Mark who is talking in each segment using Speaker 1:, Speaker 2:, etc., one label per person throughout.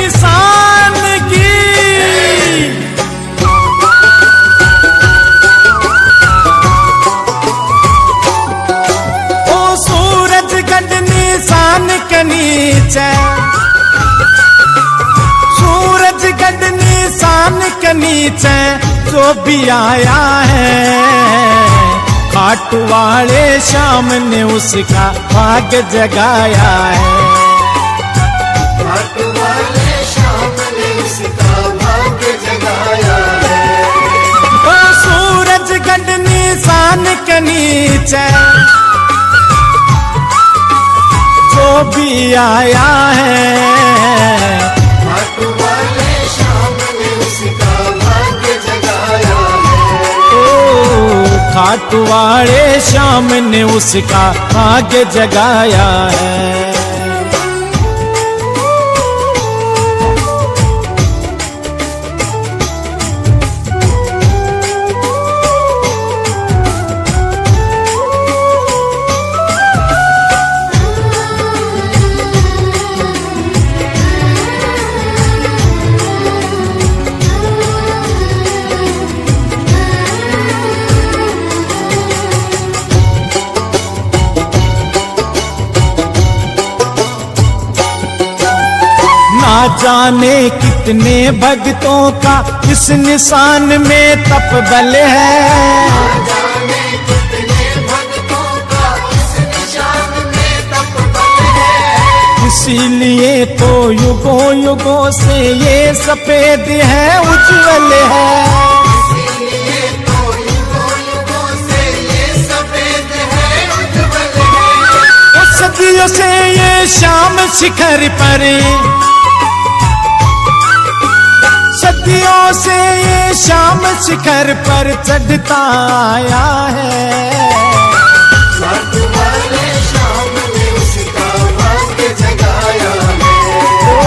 Speaker 1: निशान की। ओ सूरजगढ़ निशान के नीचे, सूरजगढ़ निशान के नीचे जो भी आया है, खाटू वाले श्याम ने उसका भाग्य जगाया है।
Speaker 2: खाटू वाले श्याम ने उसका भाग्य जगाया है।
Speaker 1: ओ सूरजगढ़ निशान के नीचे जो भी आया है,
Speaker 2: खाटू वाले श्याम ने उसका भाग्य जगाया है।
Speaker 1: खाटू वाले श्याम ने उसका भाग्य जगाया है। ना जाने कितने भक्तों का इस निशान में तप बल है,
Speaker 2: ना जाने कितने भक्तों का इस निशान में तप बल है।
Speaker 1: इसीलिए तो युगों युगों से ये सफेद है, उज्जवल है।
Speaker 2: इसीलिए तो युगों युगों से ये सफेद है, उज्जवल है।
Speaker 1: उस सदियों से ये श्याम शिखर पर, सदियों से ये श्याम शिखर पर चढ़ता आया है।
Speaker 2: खाटू वाले श्याम ने उसका भाग्य जगाया है।
Speaker 1: ओ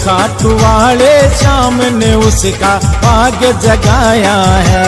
Speaker 1: खाटू वाले श्याम ने उसका भाग्य जगाया है।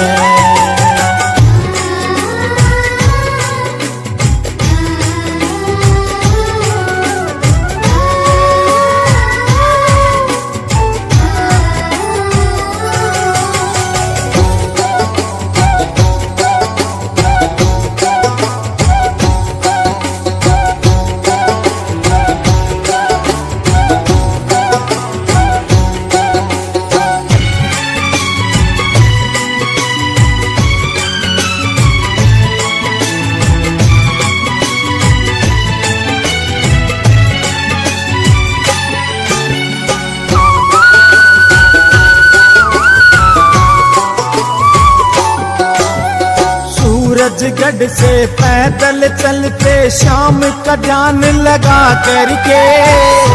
Speaker 1: सूरजगढ़ से पैदल चलते श्याम का ध्यान लगा करके,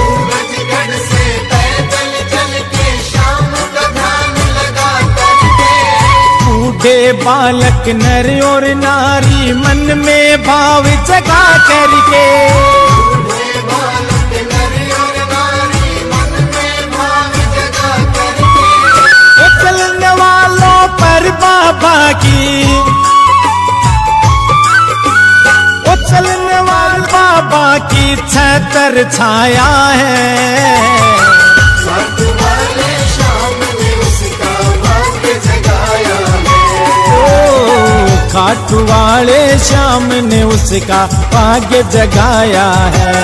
Speaker 2: सूरजगढ़ से पैदल चलते श्याम का ध्यान लगा करके।
Speaker 1: बूढ़े बालक नर और नारी मन में भाव जगा करके,
Speaker 2: बूढ़े बालक नर और नारी मन में भाव जगा करके।
Speaker 1: वो चलने वालों पर बाबा की, चलने वाले बाबा की छतर छाया है।
Speaker 2: खाटू वाले श्याम ने उसका भाग्य जगाया है।
Speaker 1: ओ खाटू वाले श्याम ने उसका भाग्य जगाया है।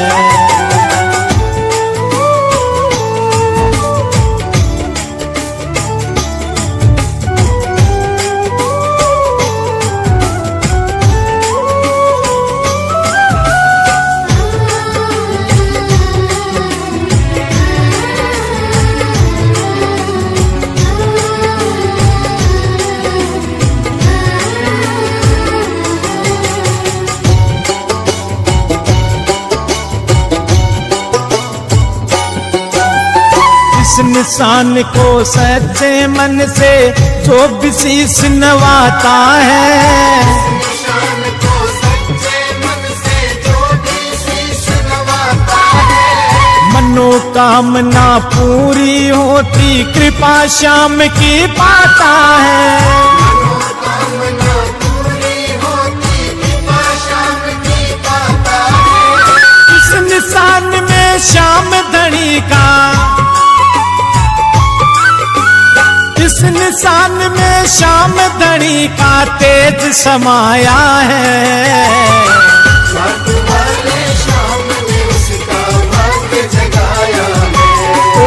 Speaker 1: निशान को सच्चे मन से जो भी शीश नवाता है,
Speaker 2: निशान को सच्चे मन से जो भी शीश नवाता है।
Speaker 1: मनोकामना पूरी होती कृपा श्याम की पाता है।
Speaker 2: मनोकामना पूरी होती कृपा श्याम की पाता है।
Speaker 1: इस निशान में श्याम धनी का इंसान में श्याम धनी का तेज समाया है।
Speaker 2: खाटू वाले श्याम ने उसका भाग्य जगाया है।
Speaker 1: ओ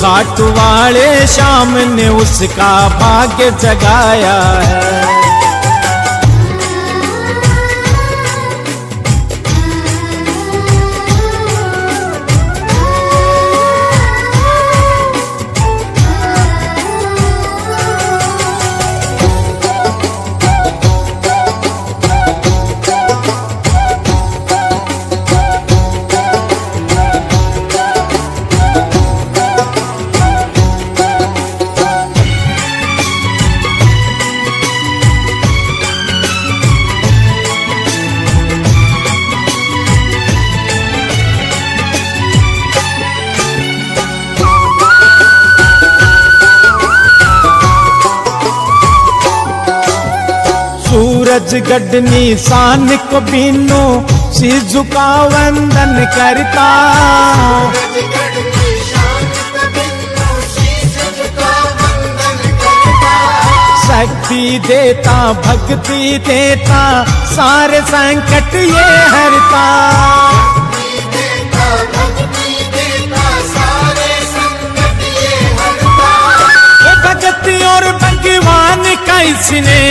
Speaker 1: खाटू वाले श्याम ने उसका भाग्य जगाया है। सूरज गढ़ निशान को बीनो सिर झुका वंदन करता।
Speaker 2: सूरजगढ़ निशान को बिनु शीश झुका वंदन करता।
Speaker 1: शक्ति देता भक्ति देता सारे संकट ये हरता।
Speaker 2: देता भक्ति देता सारे संकट ये हरता।
Speaker 1: वो भक्ति और भगवान का इसने,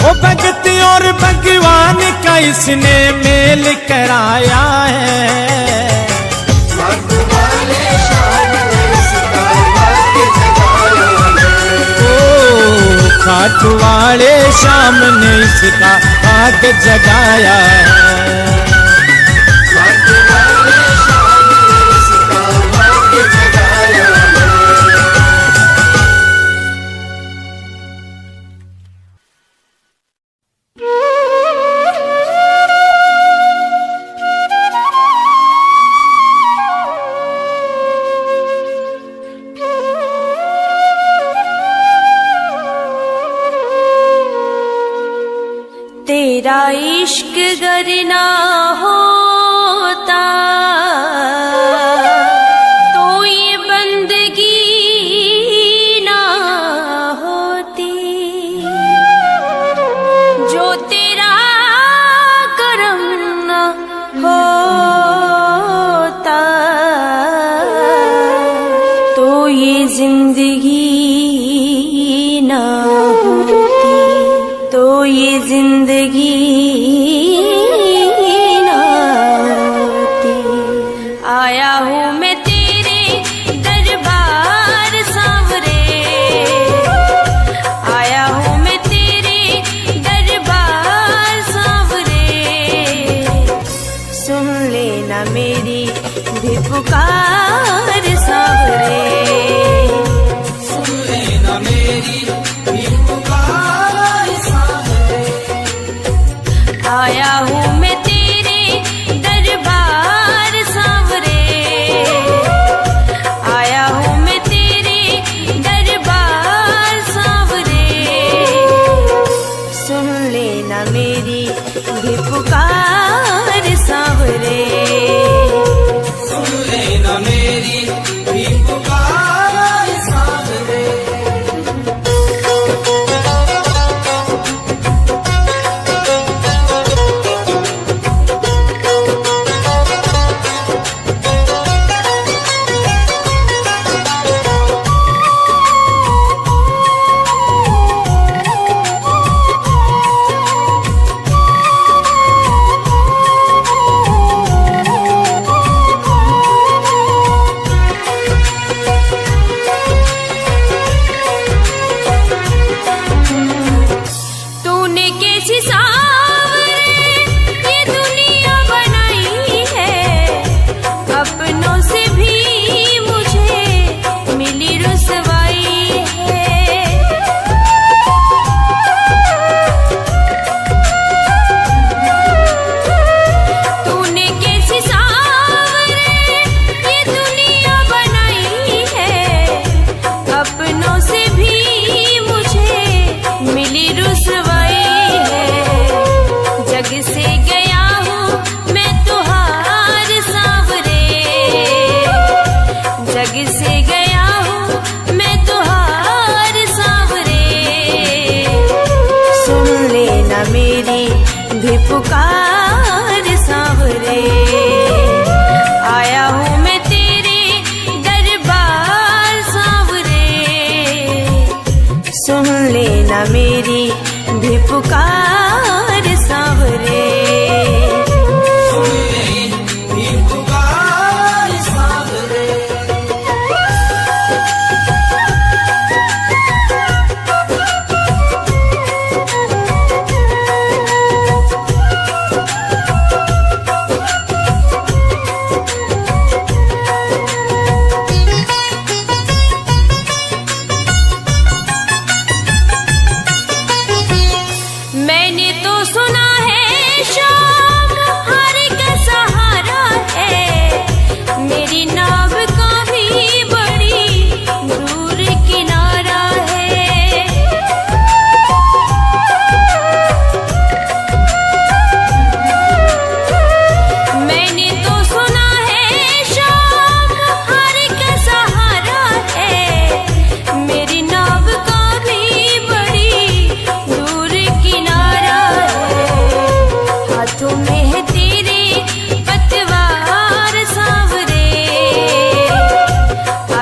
Speaker 1: वो भक्ति और भगवान का इसने मेल कराया है।
Speaker 2: खाटू वाले श्याम ने उसका भाग्य जगाया है।
Speaker 1: ओ खाटू वाले श्याम ने इसका भाग्य जगाया है।
Speaker 2: खाटू वाले श्याम ने उसका भाग्य जगाया है।
Speaker 3: तेरा इश्क गर ना होता तो ये बंदगी ना होती। जो तेरा करम ना होता तो ये जिंदगी ना होती। तो ये जिंदगी ना होती। आया हूँ मैं तेरे दरबार सांवरे। आया हूँ मैं तेरे दरबार सांवरे। सुन लेना मेरी भी पुकार सांवरे। सुन लेना मेरी भी पुकार सांवरे। आया हूँ मैं तेरे दरबार सांवरे। आया हूँ मैं तेरे दरबार सांवरे। सुन लेना मेरी भी पुकार सांवरे। सुन लेना मेरी भी पुकार सांवरे।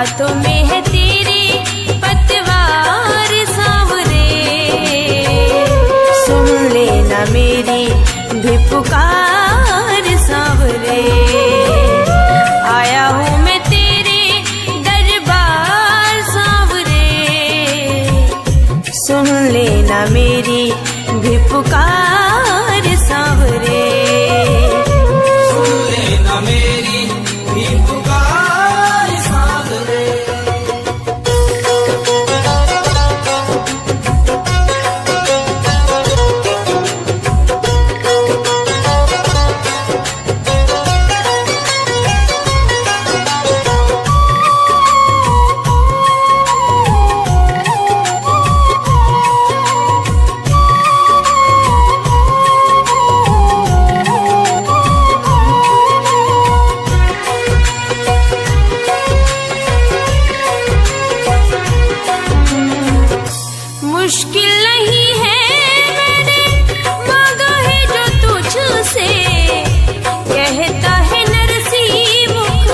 Speaker 3: हाथों में है तेरे पतवार सांवरे, सुन लेना मेरी भी पुकार सांवरे। आया हूँ मैं तेरे दरबार सांवरे, सुन लेना मेरी भी पुकार सांवरे।
Speaker 2: सुन लेना मेरी भी पुकार सांवरे।
Speaker 3: मुश्किल नहीं है मैंने मांगा है जो तुझसे, कहता है नरसिंह मुख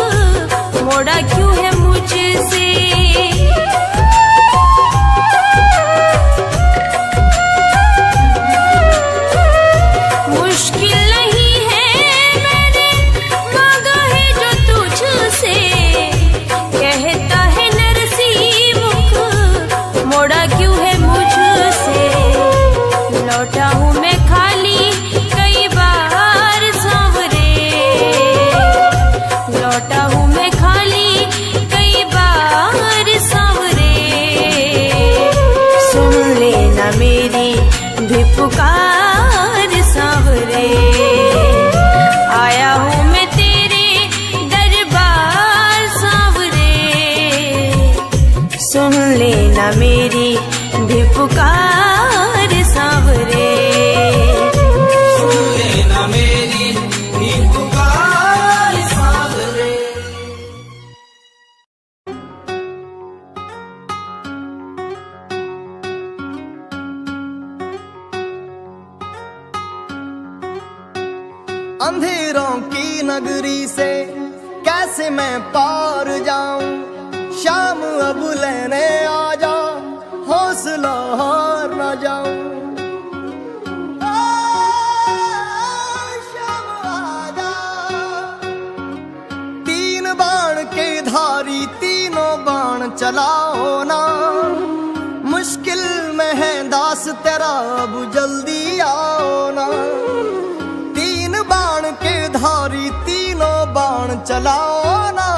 Speaker 3: मोड़ा क्यों है मुझसे। मुश्किल नहीं है मैंने मांगा है जो तुझसे, कहता है नरसिंह मुख मोड़ा क्यों है मुझसे। लौटा हूँ मैं खाली कई बार सांवरे, लौटा हूँ मैं खाली कई बार सांवरे। सुन लेना मेरी भी पुकार सांवरे। आया हूँ मैं तेरे दरबार सांवरे, सुन लेना मेरी भी पुकार सांवरे।
Speaker 2: सुन लेना मेरी भी पुकार सांवरे।
Speaker 4: अंधेरों की नगरी से कैसे मैं पार जाऊं, शाम अब लेने आ जा, हौसला हार न जाऊं। शाम आ जा। तीन बाण के धारी तीनों बाण चलाओ ना, मुश्किल में है दास तेरा अब जल्दी आओ ना। तीन बाण के धारी तीनों बाण चलाओ ना,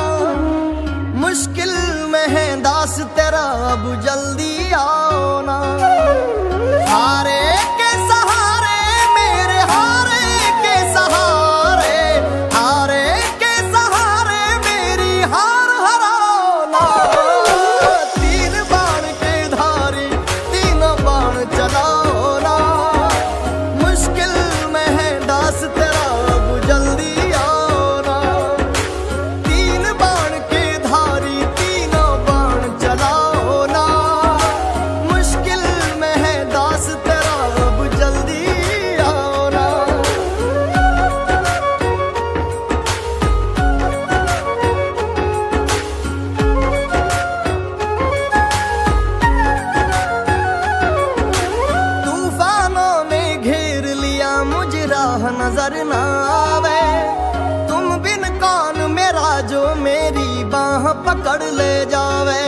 Speaker 4: मुश्किल में है दास तेरा अब जल्दी आओ ना। हारे के सहारे मेरे हारे के सहारे, हारे के सहारे मेरी हार हराओ ना। तीन बाण के धारी तीनों बाण चलाओ ना, मुश्किल में है दास तेरा अब जल्दी आओ ना। तीन बाण के धारी तीनों बाण चलाओ ना, मुश्किल में है दास तेरा अब जल्दी आओ ना। तूफानों ने घेर लिया मुझे राह नजर ना आवे, तुम बिन कौन मेरा जो मेरी बाह पकड़ ले जावे।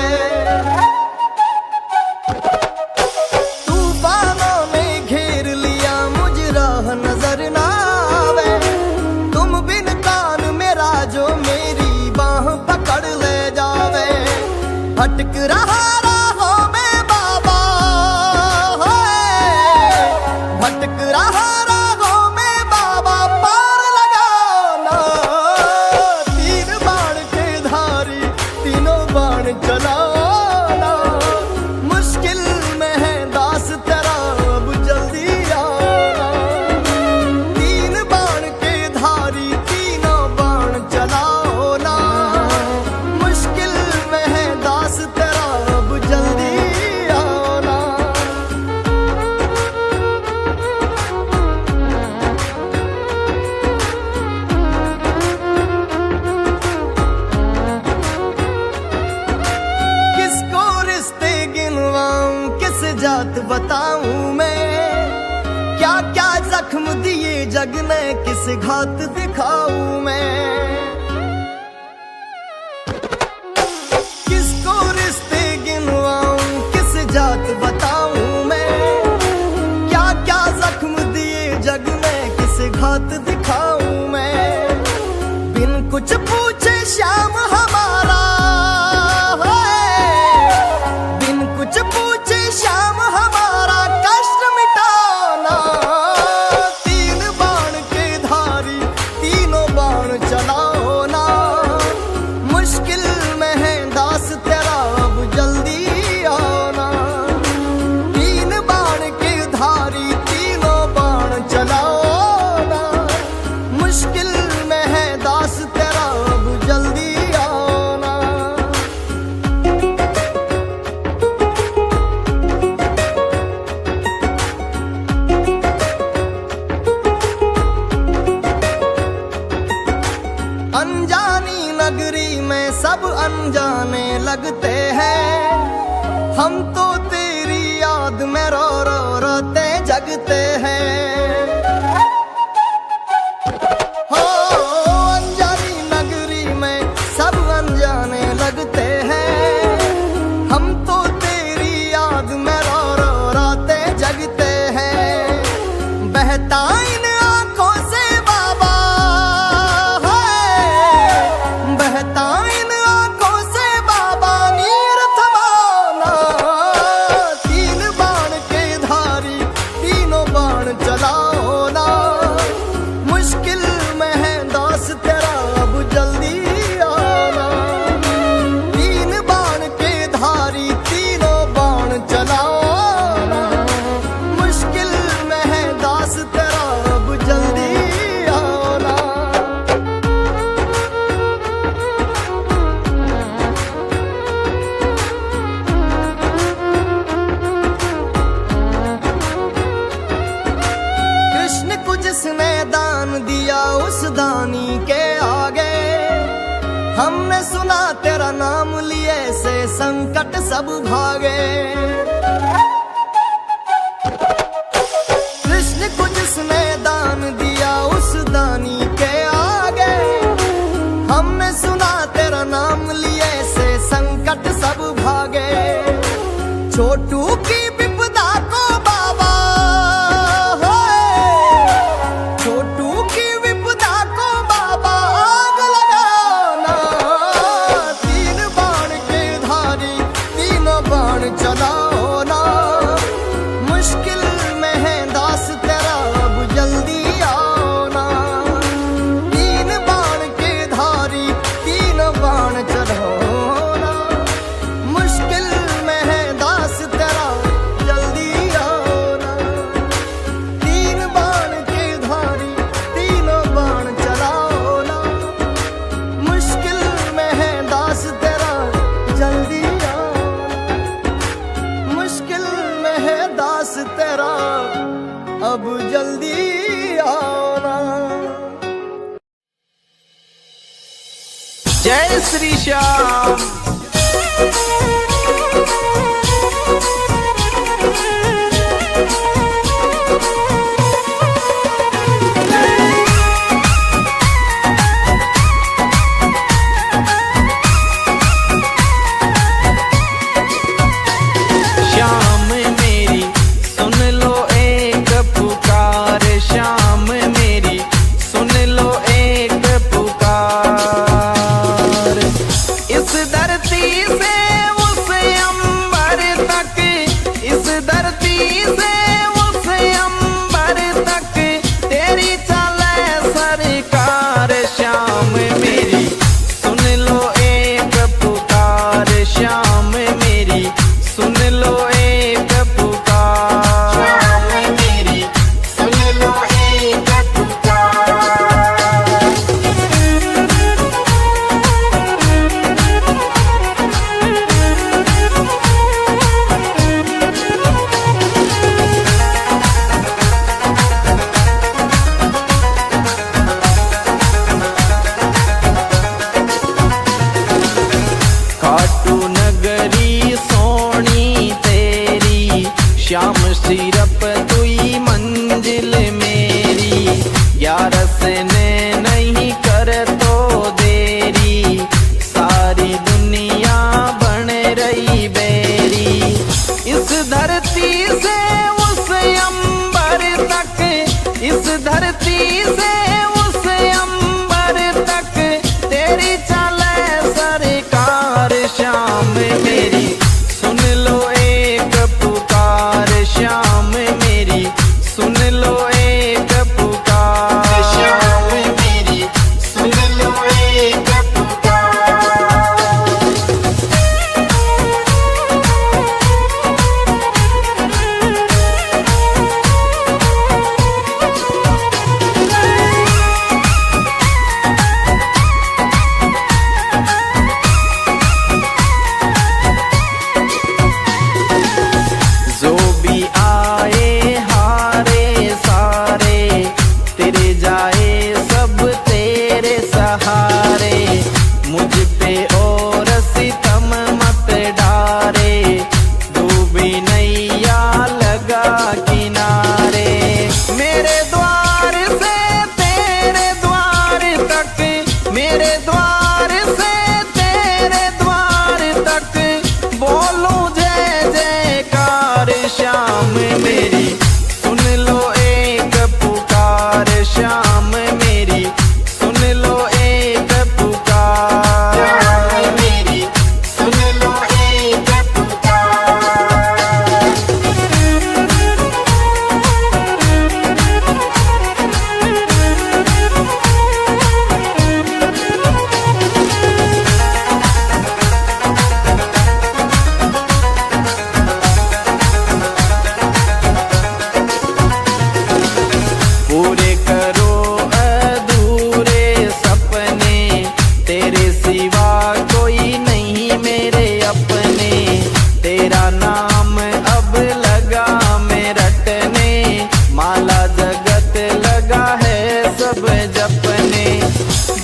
Speaker 4: तूफानों ने घेर लिया मुझे राह नजर ना आवे, तुम बिन कौन मेरा जो मेरी बाह पकड़ ले जावे। भटक रहा राहों में बाबा, भटक रहा राहों में बाबा, पार लगाओ ना। तीन बाण के धारी तीनों बाण चलाओ ना, मुश्किल में है दास तेरा अब जल्दी आओ ना। तीन बाण के धारी तीनों बाण चलाओ ना, मुश्किल में है दास तेरा जग ने किस घात दिखाऊं मैं। किसको रिश्ते गिनवाऊं, किस जात बताऊं मैं। क्या क्या जख्म दिए जग ने किस घात दिखाऊं मैं। बिन कुछ पूछे श्याम हमारा है, बिन कुछ पूछे श्याम हमारा कष्ट मिटाना। तीन बाण के धारी तीनों बाण चलाओ ना। मुश्किल में है दास तेरा अब जल्दी आना। तीन बाण के धारी तीनों बाण चलाओ ना। मुश्किल में है दास तेरा अब जल्दी आना। अनजानी नगरी में सब अनजाने लगते हैं। हम तो तेरी याद में रो रो रोते जगते हैं। हो अनजानी नगरी में सब अनजाने लगते हैं। हम तो तेरी याद में रो रो रोते जगते हैं। बहता इन आंखों से बाबा है, बहता इन आंखों से बाबा नीर थमाना। तीन बाण के धारी तीनों बाण चलाओ ना। मुश्किल में है दास तेरा अब जल्दी आना। तीन बाण के धारी तीनों बाण चलाओ ना। मुश्किल में है दास तेरा अब जल्दी आना। कृष्ण को जिसने दान दिया उस दानी के आगे। हमने सुना तेरा नाम लिए से संकट सब भागे। कृष्ण को जिसने दान दिया उस दानी के आगे। हमने सुना तेरा नाम लिए से संकट सब भागे। छोटू की विपदा को बाबा है, छोटू की विपदा को बाबा आग लगाना। तीन बाण के धारी तीनों बाण चलाओ ना। मुश्किल में है दास तेरा अब जल्दी आना। तीन बाण के धारी तीनों बाण चलाओ ना। मुश्किल में है दास तेरा जल्दी आना। तीन बाण के धारी तीनों बाण चलाओ ना। मुश्किल में है दास तेरा जल्दी आना। मुश्किल में है दास तेरा अब जल्दी आना।
Speaker 5: जय श्री श्याम। श्याम मेरी सुन लो एक पुकार। श्याम मेरी सुन लो एक पुकार। इस धरती से उस अंबर तक, इस धरती से उस अंबर तक तेरी चले सरकार। श्याम मेरी सुन लो एक पुकार। श्याम मेरी सुन लो एक पुकार। श्याम मेरी सुन लो एक पुकार। खाटू नगरी सोनी तेरी। श्याम सिरप तुई मंजिल मेरी। द्वार से तेरे द्वार तक बोलूं जय जयकार। श्याम मेरी सुन लो एक पुकार, श्याम मेरी सुन लो एक पुकार,
Speaker 2: मेरी सुन लो एक पुकार।
Speaker 5: पूरे करो अधूरे सपने, तेरे सिवा कोई नहीं मेरे अपने। तेरा नाम अब लगा मैं रटने, माला जगत लगा है सब जपने।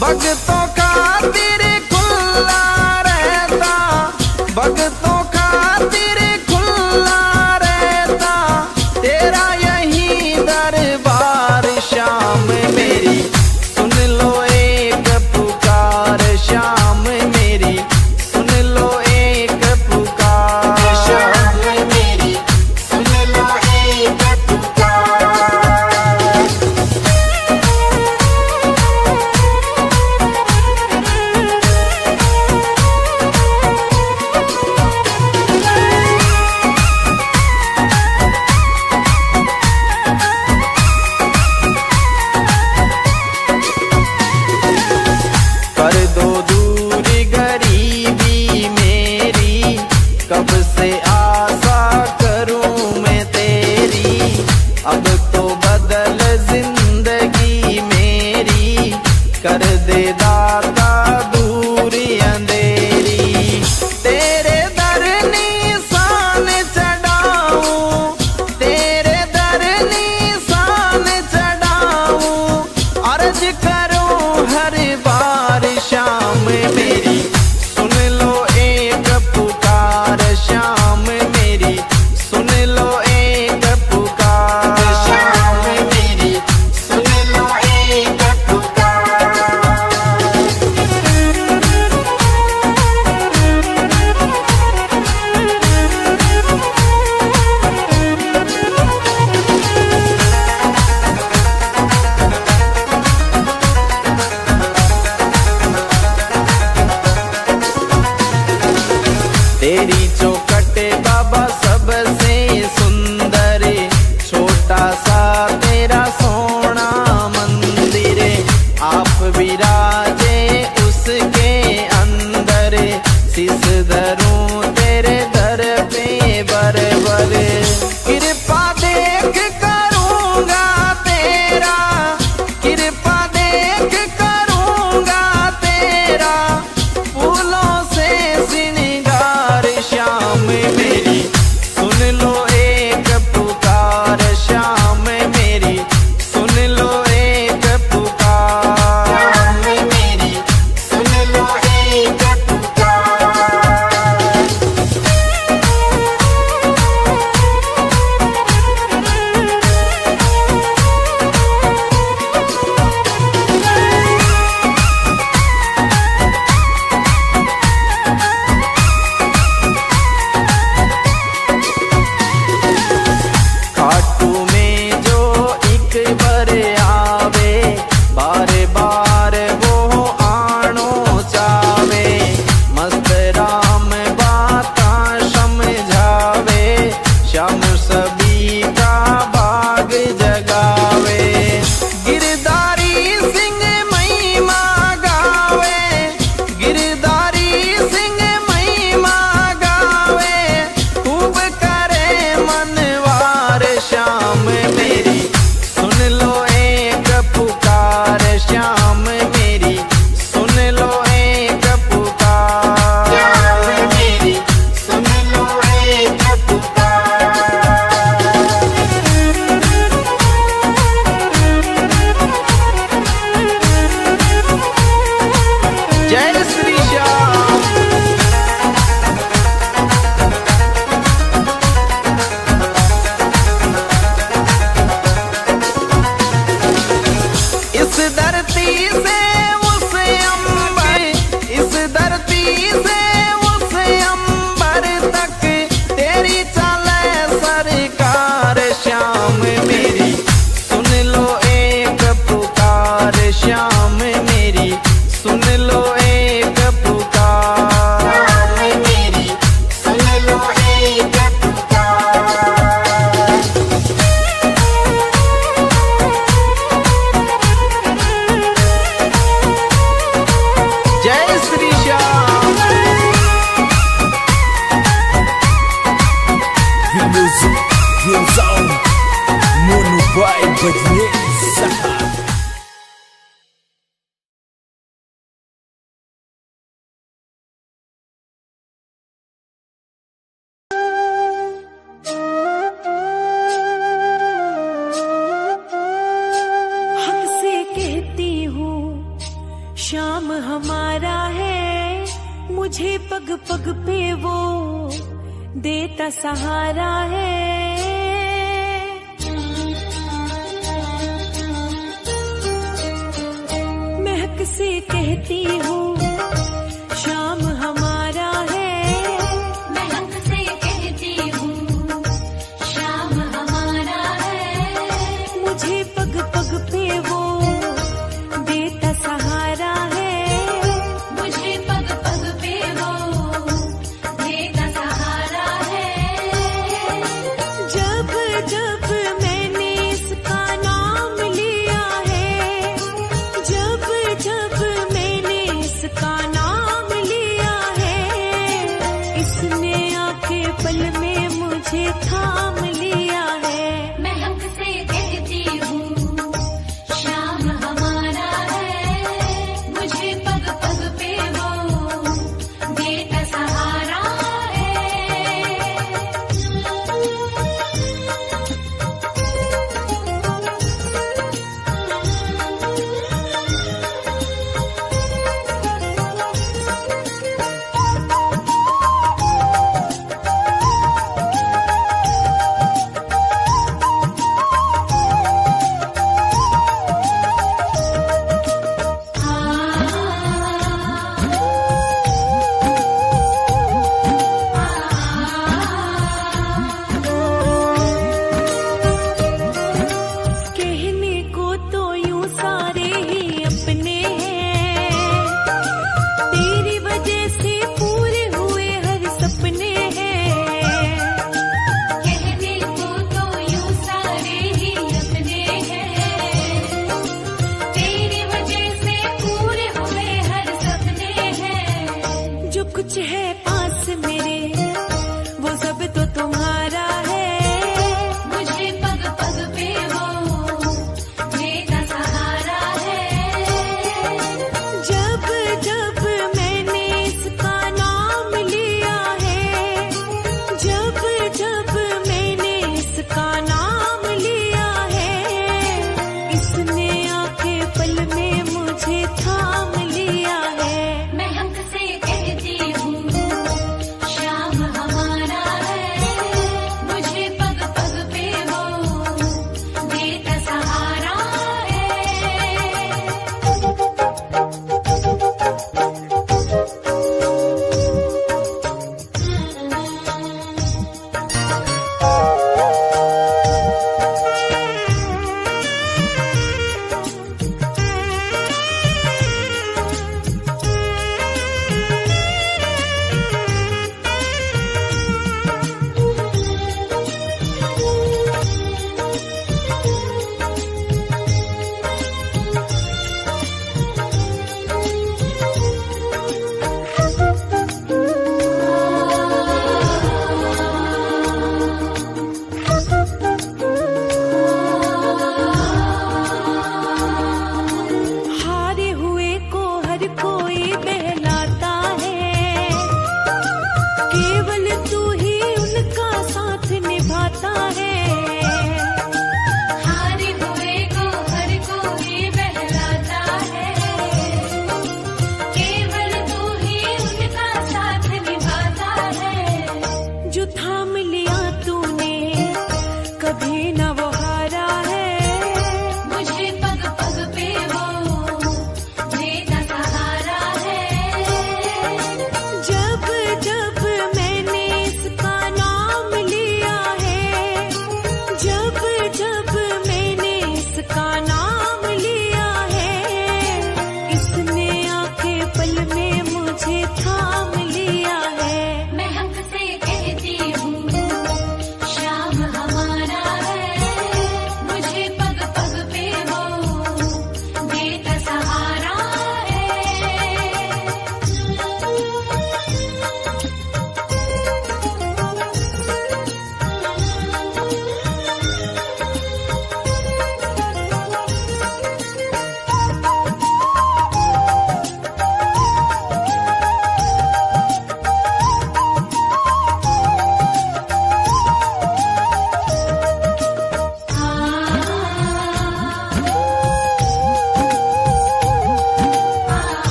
Speaker 5: भक्तों का दिल खुला रहता, भक्तों का दिल खुला रहता, तेरा यही दरबार। श्याम मेरी सुन लो एक पुकार, श्याम मेरी सुन लो एक पुकार।
Speaker 2: श्याम मेरी सुन लो एक पुकार।
Speaker 5: कर दो दूर गरीबी मेरी, कब से आशा करूं मैं तेरी। अब तो बदल जिंदगी मेरी, कर दे दाता दूरी अंधेरी। तेरे दर निशान चढ़ाऊं, तेरे दर निशान चढ़ाऊं, अर्ज करूं हर बार। श्याम मेरी सुन लो एक पुकार, श्याम मेरी सुन लो एक पुकार।
Speaker 2: श्याम मेरी सुन लो एक पुकार।
Speaker 5: तेरी चौखट बाबा सबसे सुंदर, छोटा सा तेरा सोना मंदिर। आप विराजे उसके अंदर, शीस धरूं तेरे दर पे बरबर। कृपा देख करूंगा तेरा, कृपा देख करूंगा तेरा, फूलों से श्रृंगार।
Speaker 3: मुझे पग पग पे वो देता सहारा है। महक से कहती हूँ शाम हमारा है।
Speaker 6: महक से कहती हूँ शाम हमारा है।
Speaker 3: मुझे पग पग पे वो देता सहारा है।
Speaker 6: मुझे पग पग पे वो देता सहारा है।
Speaker 3: जब जब मैंने इसका नाम लिया है, जब जब मैंने इसका नाम लिया है, इसने आके पल में मुझे थाम लिया है।
Speaker 6: महक से कहती हूँ शाम हमारा है। मुझे पग पग पे वो देता सहारा है।
Speaker 3: कहने को तो यूं सारे ही अपने हैं, तेरी वजह से पूरे हुए हर सपने हैं।
Speaker 6: कहने को तो यूं सारे ही अपने हैं, तेरी वजह से पूरे हुए हर सपने हैं।
Speaker 3: जो कुछ है पास मेरे वो सब तो तुम्हारा है।
Speaker 6: मुझे पग पग पे वो देता सहारा है।
Speaker 3: जब जब मैंने इसका नाम लिया है, जब जब मैंने इसका नाम लिया है, इसने आके पल में मुझे थाम लिया है।
Speaker 6: महक से कहती हूँ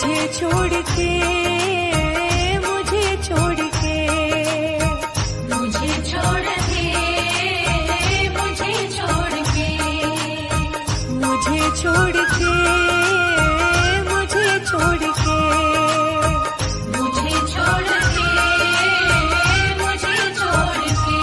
Speaker 3: मुझे छोड़ के मुझे छोड़ के
Speaker 6: मुझे छोड़ के मुझे छोड़ के
Speaker 3: मुझे छोड़ के मुझे छोड़ के
Speaker 6: मुझे छोड़ के मुझे छोड़ के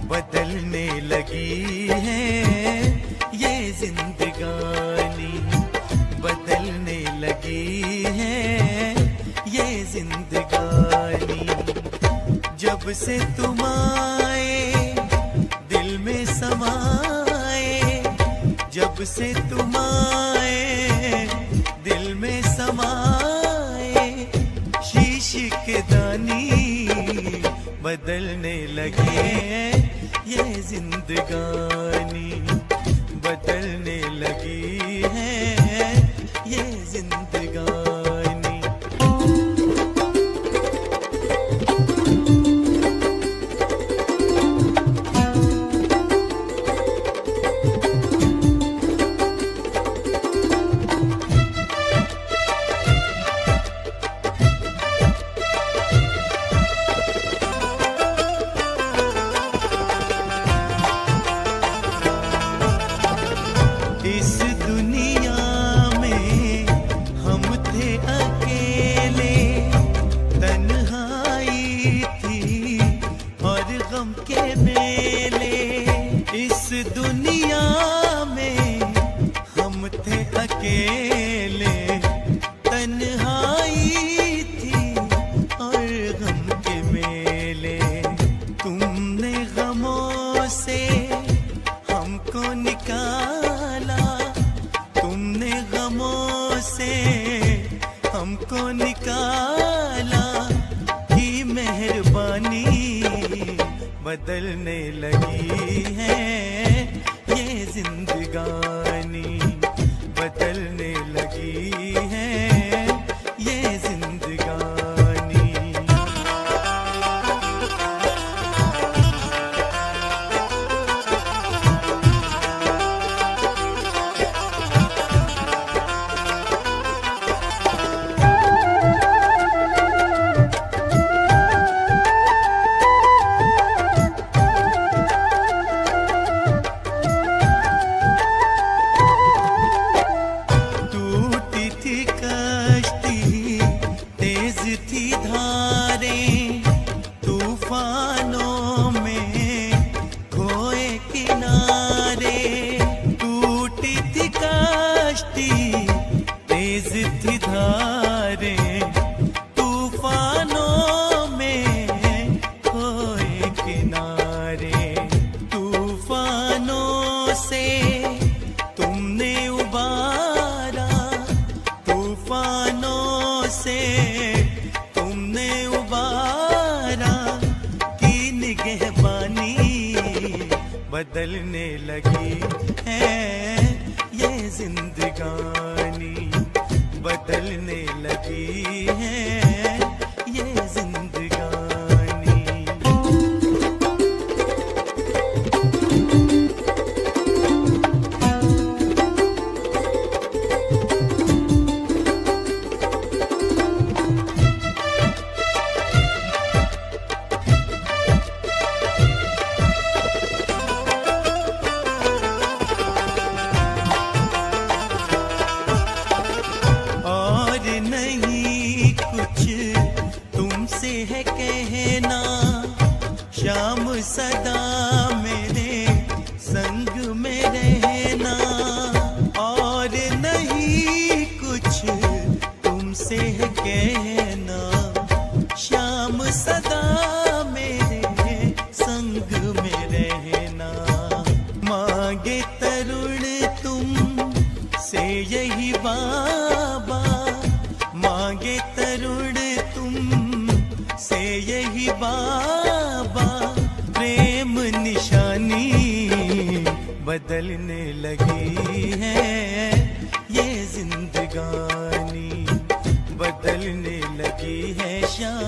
Speaker 1: बदलने लगी है ये जिंदगानी, बदलने लगी है ये जिंदगानी। जब से तुम आए दिल में समाए, जब से तुम आए दिल में समाए, शीशे के दानी बदलने लगे ये जिंदगानी, बदलने लगी है ये जिंदगानी। इस दुनिया में हम थे अकेले, तन्हाई थी और गम के मेले। इस दुनिया में हम थे अकेले, तन्हाई थी और गम के मेले। तुमने गमों से हमको निकाला, तुमने गमों से हमको निकाला, की मेहरबानी बदलने लगी है ये जिंदगानी, बदलने लगी है ये जिंदगानी। टूटी थी कश्ती, तेज थी धारें, तूफानों में खोए किनारे। टूटी थी कश्ती, तेज थी धारें, तूफानों में खोए किनारे। तूफानों से तुमने उबारा, तूफानों से तुमने उबारा, की निगहबानी बदलने लगी है ये जिंदगानी, बदलने लगी है ये जिंदगानी। और नहीं कुछ तुमसे है कहना, शाम सदा मेरे संग में रहना। और नहीं कुछ तुमसे है कहना, शाम सदा मेरे संग में रहना। मांगे तरुण तुम से यही बाबा मांगे तरुण तुम से यही बाबा प्रेम निशानी बदलने लगी है ये जिंदगानी बदलने लगी है शान।